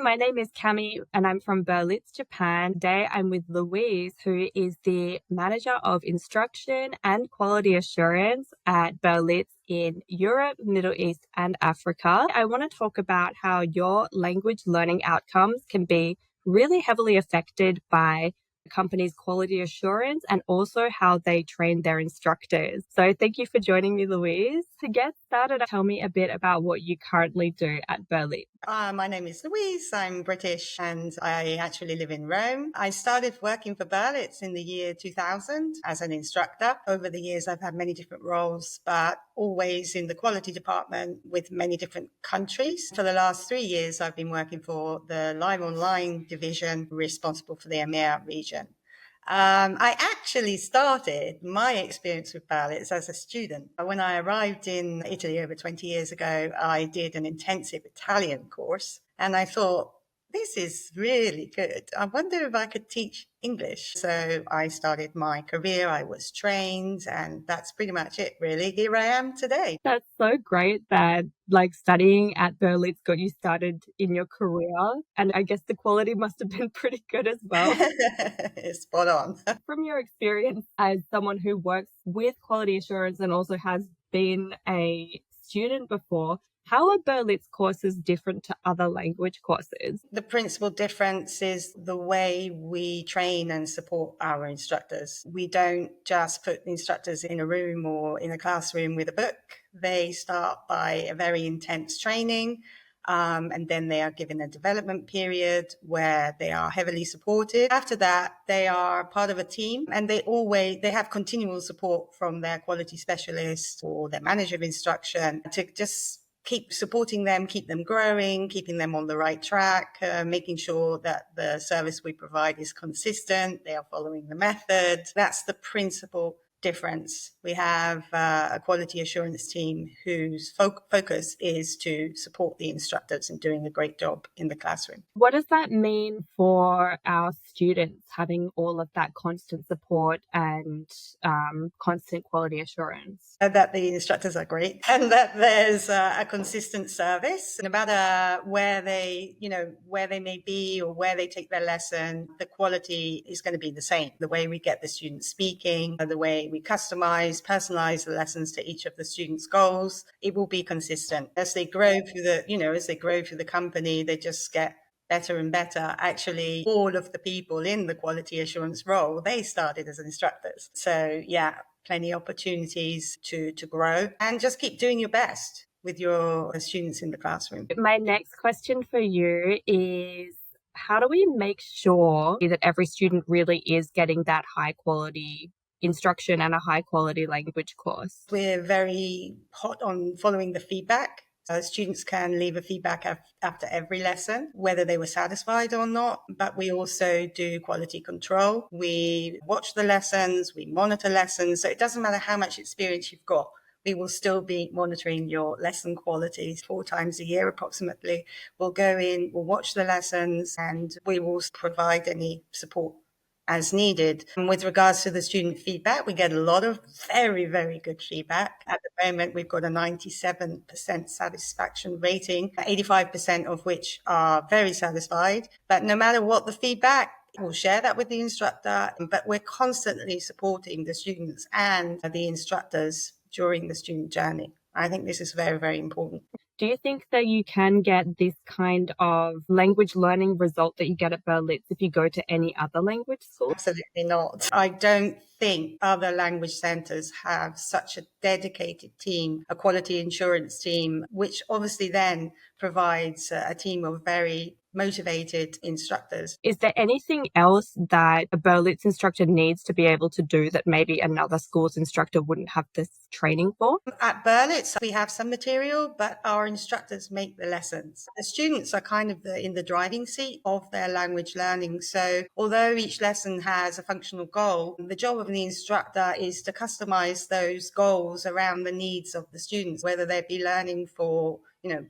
my name is Cami and I'm from Berlitz, Japan. Today I'm with Louise, who is the Manager of Instruction and Quality Assurance at Berlitz in Europe, Middle East and Africa. I want to talk about how your language learning outcomes can be really heavily affected by the company's quality assurance and also how they train their instructors. So thank you for joining me, Louise. To get started, tell me a bit about what you currently do at Berlitz. My name is Louise. I'm British and I actually live in Rome. I started working for Berlitz in the year 2000 as an instructor. Over the years, I've had many different roles, but always in the quality department with many different countries. For the last 3 years, I've been working for the live online division responsible for the EMEA region. I actually started my experience with Berlitz as a student. When I arrived in Italy over 20 years ago, I did an intensive Italian course and I thought, this is really good. I wonder if I could teach English. So I started my career. I was trained and that's pretty much it, really. Here I am today. That's so great that studying at Berlitz got you started in your career. And I guess the quality must have been pretty good as well. Spot on. From your experience as someone who works with quality assurance and also has been a student before, how are Berlitz courses different to other language courses? The principal difference is the way we train and support our instructors. We don't just put instructors in a room or in a classroom with a book. They start by a very intense training. And then they are given a development period where they are heavily supported. After that, they are part of a team and they have continual support from their quality specialist or their manager of instruction to just keep supporting them, keep them growing, keeping them on the right track, making sure that the service we provide is consistent, they are following the method. That's the principal difference. We have a quality assurance team whose focus is to support the instructors in doing a great job in the classroom. What does that mean for our students, having all of that constant support and constant quality assurance? That the instructors are great and that there's a consistent service. No matter where they may be or where they take their lesson, the quality is going to be the same. The way we get the students speaking, the way we personalize the lessons to each of the students' goals, it will be consistent. As they grow through the company, they just get better and better. Actually, all of the people in the quality assurance role, they started as instructors. So yeah, plenty of opportunities to grow and just keep doing your best with your students in the classroom. My next question for you is, how do we make sure that every student really is getting that high quality instruction and a high quality language course? We're very hot on following the feedback. Students can leave a feedback after every lesson, whether they were satisfied or not. But we also do quality control. We watch the lessons, we monitor lessons. So it doesn't matter how much experience you've got. We will still be monitoring your lesson quality 4 times a year approximately. We'll go in, we'll watch the lessons, and we will provide any support as needed. And with regards to the student feedback, we get a lot of very, very good feedback. At the moment, we've got a 97% satisfaction rating, 85% of which are very satisfied. But no matter what the feedback, we'll share that with the instructor, but we're constantly supporting the students and the instructors during the student journey. I think this is very, very important. Do you think that you can get this kind of language learning result that you get at Berlitz if you go to any other language school? Absolutely not. I don't think other language centers have such a dedicated team, a quality insurance team, which obviously then provides a team of very motivated instructors. Is there anything else that a Berlitz instructor needs to be able to do that maybe another school's instructor wouldn't have this training for? At Berlitz, we have some material, but our instructors make the lessons. The students are kind of in the driving seat of their language learning. So although each lesson has a functional goal, the job of the instructor is to customize those goals around the needs of the students, whether they be learning for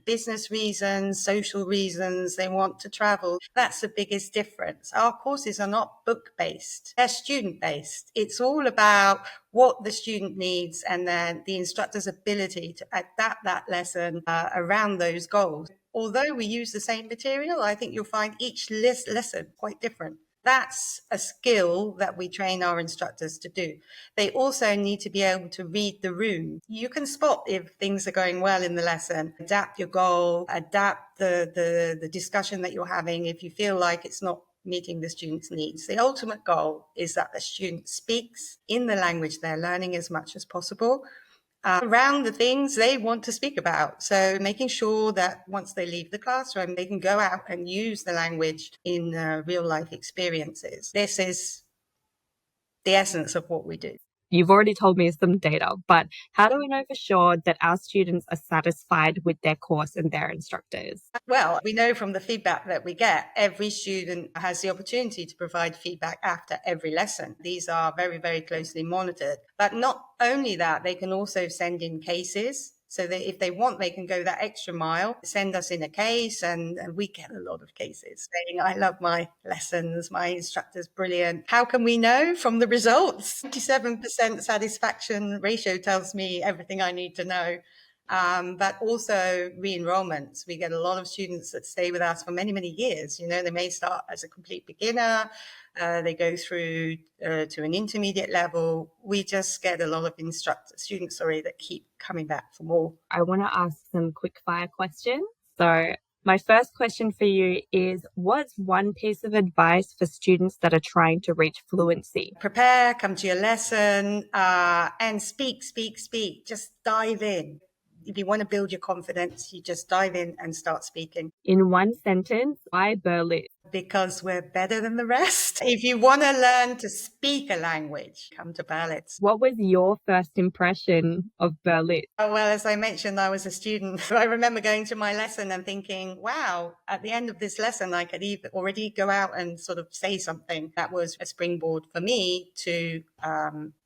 business reasons, social reasons, they want to travel. That's the biggest difference. Our courses are not book-based, they're student-based. It's all about what the student needs and then the instructor's ability to adapt that lesson around those goals. although we use the same material, I think you'll find each lesson quite different. That's a skill that we train our instructors to do. They also need to be able to read the room. You can spot if things are going well in the lesson, adapt your goal, adapt the discussion that you're having if you feel like it's not meeting the student's needs. The ultimate goal is that the student speaks in the language they're learning as much as possible, around the things they want to speak about. So making sure that once they leave the classroom, they can go out and use the language in real life experiences. This is the essence of what we do. You've already told me some data, but how do we know for sure that our students are satisfied with their course and their instructors? Well, we know from the feedback that we get, every student has the opportunity to provide feedback after every lesson. These are very, very closely monitored. But not only that, they can also send in cases. So that if they want, they can go that extra mile, send us in a case, and we get a lot of cases saying, I love my lessons, my instructor's brilliant. How can we know? From the results. 57% satisfaction ratio tells me everything I need to know. But also re-enrollments. We get a lot of students that stay with us for many, many years. You know, they may start as a complete beginner. They go through to an intermediate level. We just get a lot of students that keep coming back for more. I want to ask some quick fire questions. So my first question for you is, what's one piece of advice for students that are trying to reach fluency? Prepare, come to your lesson, and speak. Just dive in. If you want to build your confidence, you just dive in and start speaking. In one sentence, why Berlitz? Because we're better than the rest. If you want to learn to speak a language, come to Berlitz. What was your first impression of Berlitz? Oh, well, as I mentioned, I was a student. I remember going to my lesson and thinking, wow, at the end of this lesson, I could already go out and sort of say something. That was a springboard for me to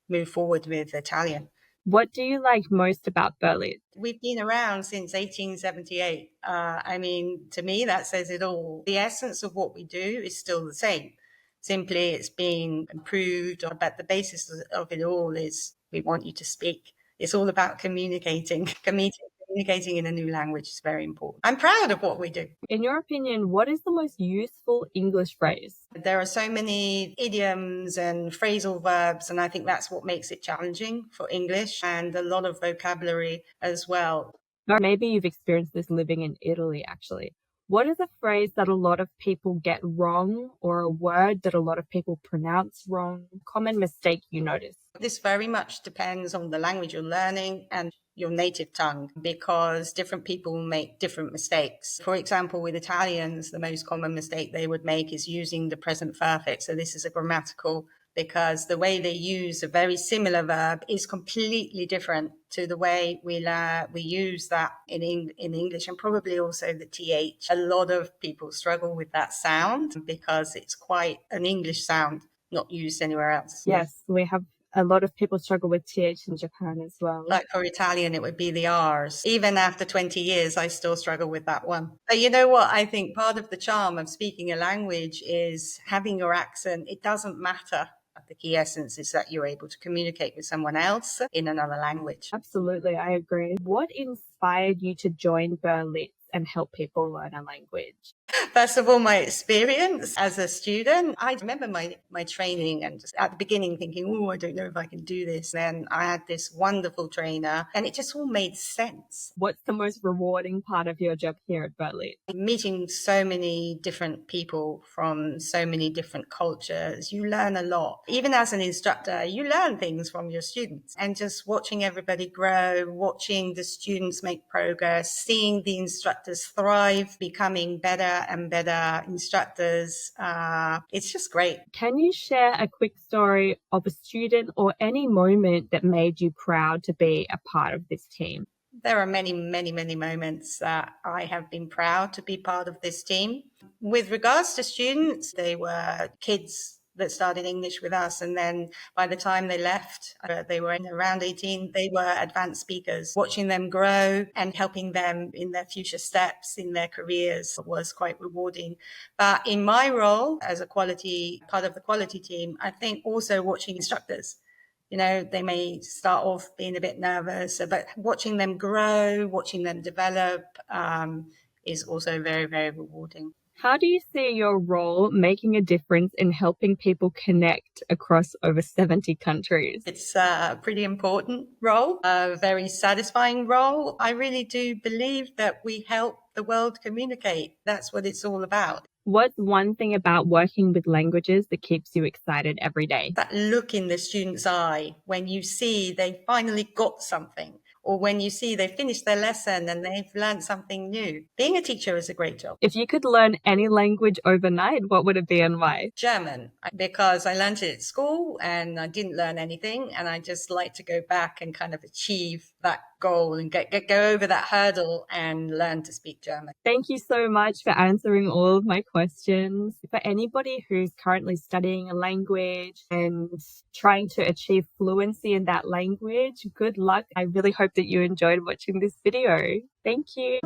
move forward with Italian. What do you like most about Berlitz? We've been around since 1878. I mean, to me, that says it all. The essence of what we do is still the same. Simply, it's been improved, but the basis of it all is we want you to speak. It's all about communicating. Communicating in a new language is very important. I'm proud of what we do. In your opinion, what is the most useful English phrase? There are so many idioms and phrasal verbs, and I think that's what makes it challenging for English, and a lot of vocabulary as well. Or maybe you've experienced this living in Italy, actually. What is a phrase that a lot of people get wrong, or a word that a lot of people pronounce wrong? Common mistake you notice? This very much depends on the language you're learning and your native tongue, because different people make different mistakes. For example, with Italians, the most common mistake they would make is using the present perfect. So this is a grammatical, because the way they use a very similar verb is completely different to the way we use that in English, and probably also the TH. A lot of people struggle with that sound because it's quite an English sound, not used anywhere else. Yes, we have a lot of people struggle with TH in Japan as well. Like for Italian, it would be the R's. Even after 20 years, I still struggle with that one. But you know what? I think part of the charm of speaking a language is having your accent. It doesn't matter. The key essence is that you're able to communicate with someone else in another language. Absolutely, I agree. What inspired you to join Berlitz and help people learn a language? First of all, my experience as a student. I remember my training, and just at the beginning thinking, oh, I don't know if I can do this. Then I had this wonderful trainer, and it just all made sense. What's the most rewarding part of your job here at Berlitz? Meeting so many different people from so many different cultures. You learn a lot. Even as an instructor, you learn things from your students, and just watching everybody grow, watching the students make progress, seeing the instructors thrive, becoming better and better instructors. It's just great. Can you share a quick story of a student or any moment that made you proud to be a part of this team? There are many, many, many moments that I have been proud to be part of this team. With regards to students, they were kids that started English with us, and then by the time they left, they were around 18, they were advanced speakers. Watching them grow and helping them in their future steps in their careers was quite rewarding. But in my role as part of the quality team, I think also watching instructors. You know, they may start off being a bit nervous, but watching them grow, watching them develop, is also very, very rewarding. How do you see your role making a difference in helping people connect across over 70 countries? It's a pretty important role, a very satisfying role. I really do believe that we help the world communicate. That's what it's all about. What's one thing about working with languages that keeps you excited every day? That look in the student's eye when you see they finally got something, or when you see they finished their lesson and they've learned something new. Being a teacher is a great job. If you could learn any language overnight, what would it be and why? German, because I learned it at school and I didn't learn anything, and I just like to go back and kind of achieve that goal and go over that hurdle and learn to speak German. Thank you so much for answering all of my questions. For anybody who's currently studying a language and trying to achieve fluency in that language, good luck. I really hope that you enjoyed watching this video. Thank you.